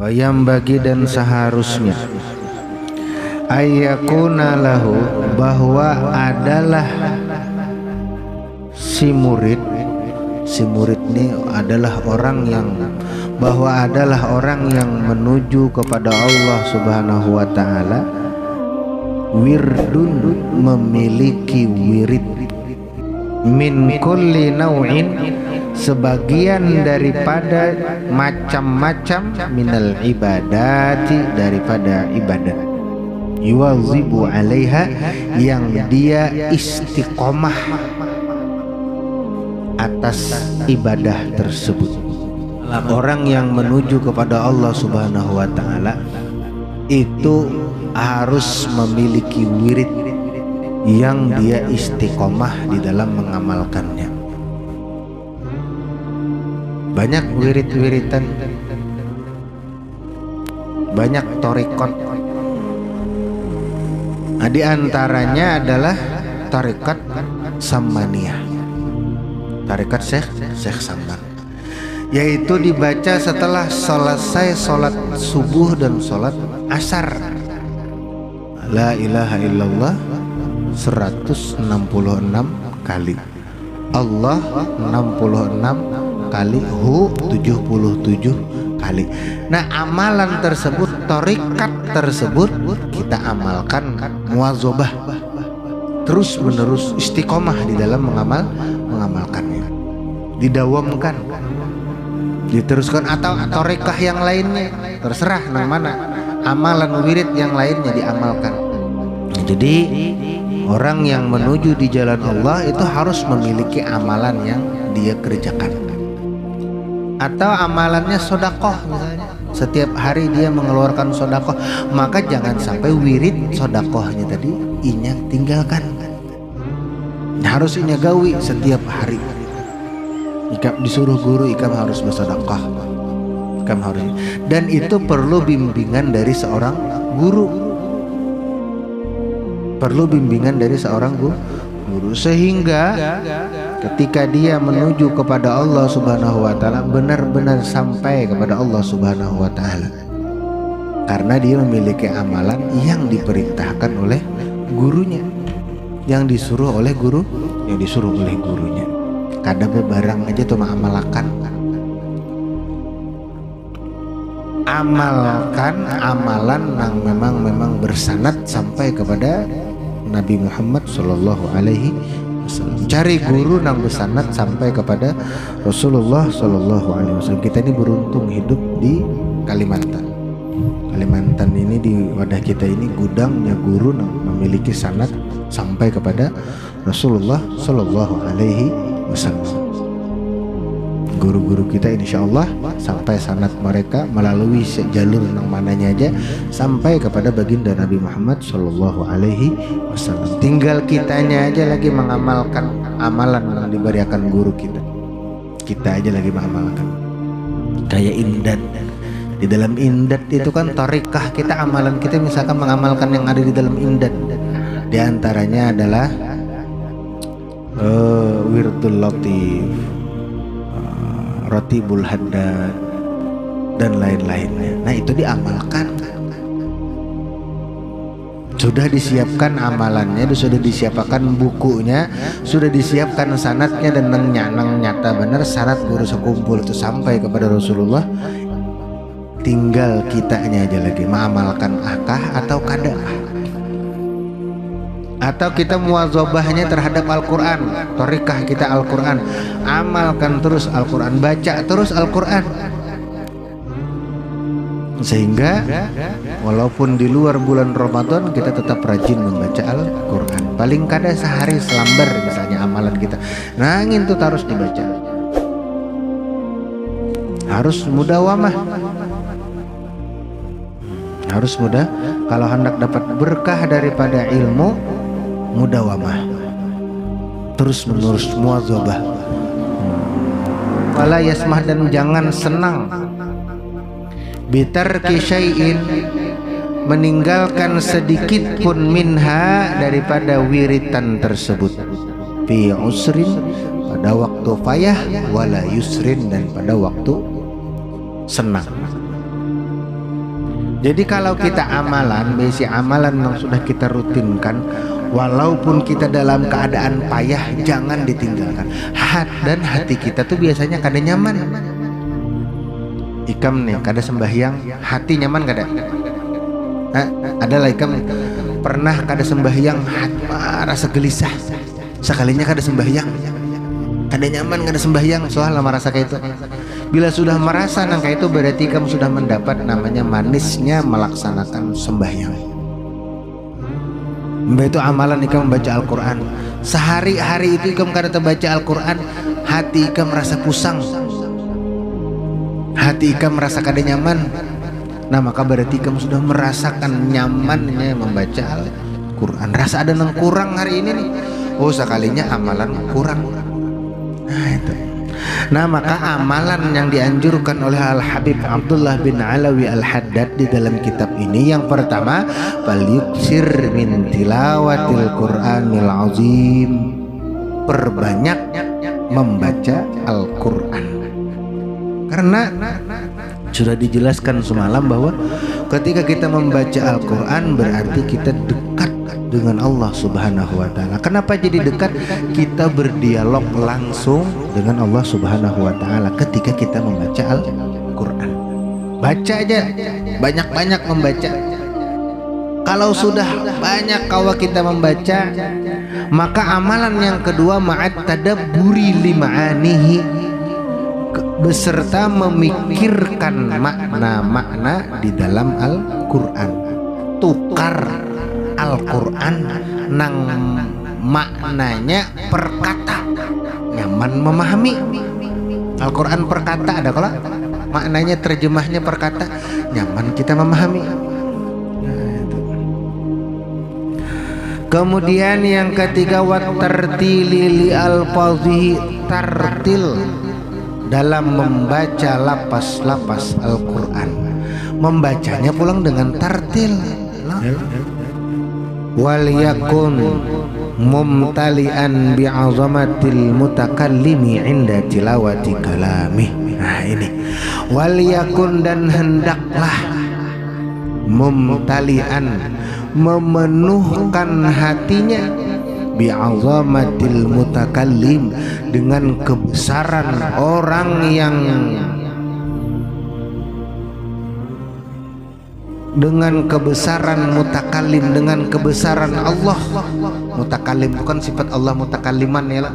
Wayam bagi dan seharusnya ayyakuna lahu, bahwa adalah si murid ini adalah orang yang, bahwa adalah orang yang menuju kepada Allah Subhanahu wa taala, wirdun, memiliki wirid, min kulli nau'in, sebagian daripada macam-macam, minal ibadati, daripada ibadat, yuwazibu alaiha, yang dia istiqomah atas ibadah tersebut. Orang yang menuju kepada Allah Subhanahu wa taala itu harus memiliki wirid yang dia istiqomah di dalam mengamalkannya. Banyak wirid-wiridan, banyak torikot. Nah, di antaranya adalah tarikat Samaniyah, tarikat Syekh Saman, yaitu dibaca setelah selesai sholat subuh dan sholat asar. La ilaha illallah 166 kali, Allah 66 kali, Hu 77 kali. Nah, amalan tersebut, tarikat tersebut kita amalkan muwazabah, terus menerus istiqomah di dalam mengamalkannya, didawamkan, diteruskan. Atau torikah yang lainnya, terserah yang mana, amalan wirid yang lainnya diamalkan. Jadi orang yang menuju di jalan Allah itu harus memiliki amalan yang dia kerjakan. Atau amalannya sodakoh misalnya, setiap hari dia mengeluarkan sodakoh, maka jangan sampai wirid sodakohnya tadi inya tinggalkan, harus inya gawi setiap hari. Ikam disuruh guru, ikam harus bersodakoh, ikam harus, dan itu perlu bimbingan dari seorang guru, perlu bimbingan dari seorang guru, sehingga ketika dia menuju kepada Allah Subhanahu wa taala benar-benar sampai kepada Allah Subhanahu wa taala, karena dia memiliki amalan yang diperintahkan oleh gurunya, yang disuruh oleh guru, yang disuruh oleh gurunya. Kadang barang aja tuh mengamalkan, amalkan amalan yang memang bersanad sampai kepada Nabi Muhammad Sallallahu Alaihi Wasallam. Cari guru yang bersanad sampai kepada Rasulullah Sallallahu Alaihi Wasallam. Kita ini beruntung hidup di Kalimantan. Kalimantan ini, di wadah kita ini gudangnya guru yang memiliki sanad sampai kepada Rasulullah Sallallahu Alaihi Wasallam. Guru-guru kita insya Allah sampai sanad mereka melalui jalur yang mananya aja sampai kepada baginda Nabi Muhammad Sallallahu Alaihi Wasallam. Tinggal kitanya aja lagi mengamalkan amalan yang diberikan guru kita. Kita aja lagi mengamalkan. Kayak imdad. Di dalam imdad itu kan tarikah kita, amalan kita misalkan mengamalkan yang ada di dalam imdad. Di antaranya adalah wirdul latif, Ratibul Haddad, dan lain-lainnya. Nah, itu diamalkan. Sudah disiapkan amalannya, sudah disiapkan bukunya, sudah disiapkan sanadnya, dan nang nyata benar syarat guru sekumpul itu sampai kepada Rasulullah. Tinggal kitanya aja lagi mengamalkan akah atau kada, atau kita muwazabahnya terhadap Al-Quran. Torikah kita Al-Quran, amalkan terus Al-Quran, baca terus Al-Quran, sehingga walaupun di luar bulan Ramadan kita tetap rajin membaca Al-Quran. Paling kada sehari selambar misalnya amalan kita, nah itu harus dibaca, harus mudawamah, harus mudah. Kalau hendak dapat berkah daripada ilmu, mudawamah, terus menerus muwazabah. Wala yasmah, dan jangan senang, bitarki syai'in, meninggalkan sedikit pun minha, daripada wiritan tersebut, fi usrin, pada waktu payah, wala yusrin, dan pada waktu senang. Jadi kalau kita amalan, besi amalan yang sudah kita rutinkan, walaupun kita dalam keadaan payah, jangan ditinggalkan. Dan hati kita tuh biasanya kada nyaman. Ikam nih, kada sembahyang, hati nyaman kada? Adalah ikam pernah kada sembahyang, hati rasa gelisah. Sekalinya kada sembahyang, kada nyaman, kada sembahyang, soalnya merasa kayak itu. Bila sudah merasa nang kayak itu, berarti kamu sudah mendapat namanya manisnya melaksanakan sembahyang. Itu amalan ikam membaca Al-Quran. Sehari-hari itu ikam kada terbaca Al-Quran, hati ikam merasa pusang, hati ikam merasa kada nyaman. Nah maka berarti kamu sudah merasakan nyamannya membaca Al-Quran. Rasa ada yang kurang hari ini nih, oh sekalinya amalan kurang. Nah itu. Nah maka amalan yang dianjurkan oleh Al-Habib Abdullah bin Alawi Al-Haddad di dalam kitab ini, yang pertama, falyuksir min tilawatil Qur'anil azim, perbanyak membaca Al-Quran. Karena sudah dijelaskan semalam bahwa ketika kita membaca Al-Quran berarti kita dekat dengan Allah Subhanahu wa Ta'ala. Kenapa jadi dekat? Kita berdialog langsung dengan Allah Subhanahu wa Ta'ala ketika kita membaca Al-Quran. Baca aja, banyak-banyak membaca. Kalau sudah banyak kawa kita membaca, maka amalan yang kedua, ma'at tadabburi li ma'anihi, beserta memikirkan makna-makna di dalam Al-Quran. Tukar Al-Quran nang maknanya perkata, nyaman memahami. Al-Quran perkata ada kalau maknanya terjemahnya perkata, nyaman kita memahami. Kemudian yang ketiga, wattartili li alfazihi, tartil dalam membaca lapas-lapas Al-Quran, membacanya pulang dengan tartil. Wal yakun mumtalian bi'azamatil mutakallimi inda tilawati kalamih. Nah ini, wal yakun, dan hendaklah mumtalian, memenuhkan hatinya, bi'azamatil mutakallim, dengan kebesaran orang yang, dengan kebesaran mutakallim, dengan kebesaran Allah. Mutakallim bukan sifat Allah mutakalliman ya lah.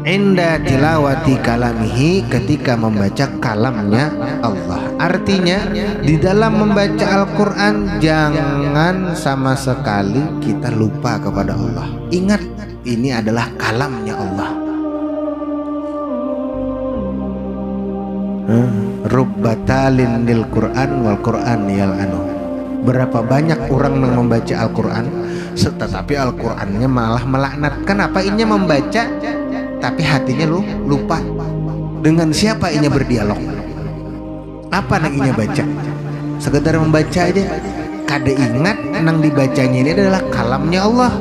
Inda tilawati kalamihi, ketika membaca kalamnya Allah. Artinya di dalam membaca Al-Quran jangan sama sekali kita lupa kepada Allah. Ingat, ini adalah kalamnya Allah. Rubbatalin lil Quran wal Quran yal'anu. Berapa banyak orang yang membaca Al-Quran tetapi Al-Qurannya malah melaknat. Kenapa? Inya membaca tapi hatinya lupa. Dengan siapa inya berdialog? Apa nang inya baca? Sekedar membaca aja, kada ingat nang dibacanya ini adalah kalamnya Allah.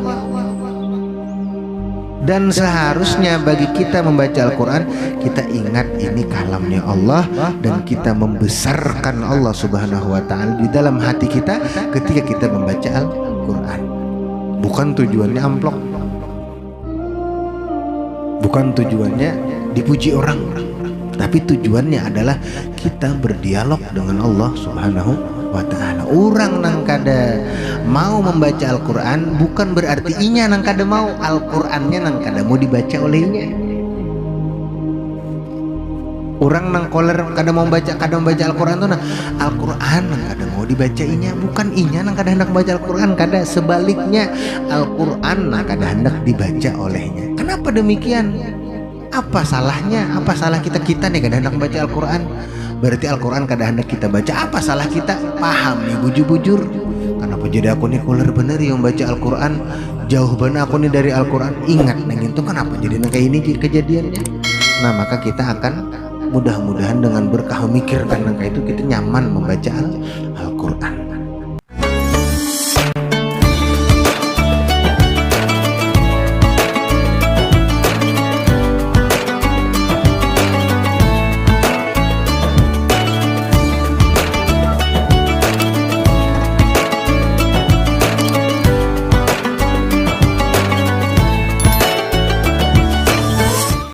Dan seharusnya bagi kita membaca Al-Quran, kita ingat ini kalamnya Allah, dan kita membesarkan Allah Subhanahu wa Ta'ala di dalam hati kita ketika kita membaca Al-Quran. Bukan tujuannya amplop, bukan tujuannya dipuji orang, tapi tujuannya adalah kita berdialog dengan Allah Subhanahu wa Ta'ala. Orang nang kada mau membaca Al-Quran bukan berarti inya nang kada mau, Al-Qurannya nang kada mau dibaca olehnya. Orang nang koler kada mau membaca Al-Quran tuh, nah Al-Quran nang kada mau dibaca inya, bukan inya nang kada hendak baca Al-Quran, kada, sebaliknya Al-Quran nang kada hendak dibaca olehnya. Kenapa demikian? Apa salahnya? Apa salah kita nih kada hendak baca Al-Quran? Berarti Al-Quran kada hendak kita baca. Apa salah kita? Paham nih bujur-bujur. Kenapa jadi aku nih koler bener yang baca Al-Quran, jauh banget aku nih dari Al-Quran. Ingat nang itu kenapa jadi nang kayak ini kejadiannya. Nah maka kita akan mudah-mudahan dengan berkah memikirkan nang kayak itu, kita nyaman membaca Al-Quran.